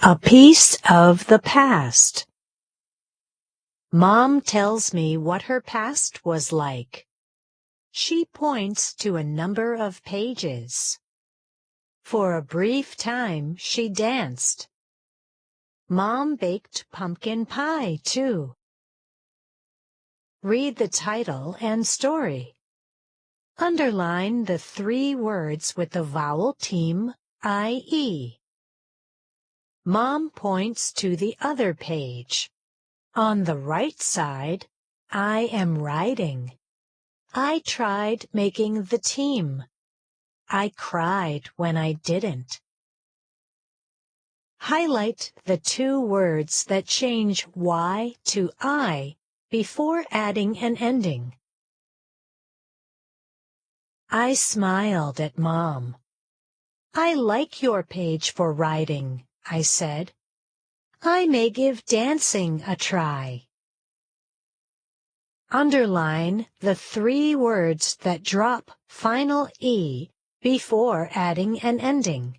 A piece of the past. Mom tells me what her past was like. She points to a number of pages. For a brief time, she danced. Mom baked pumpkin pie, too. Read the title and story. Underline the 3 words with the vowel team IE. Mom points to the other page. On the right side, I am riding. I tried making the team. I cried when I didn't. Highlight the 2 words that change Y to I before adding an ending. I smiled at Mom. I like your page for riding, I said. I may give dancing a try. Underline the 3 words that drop final E before adding an ending.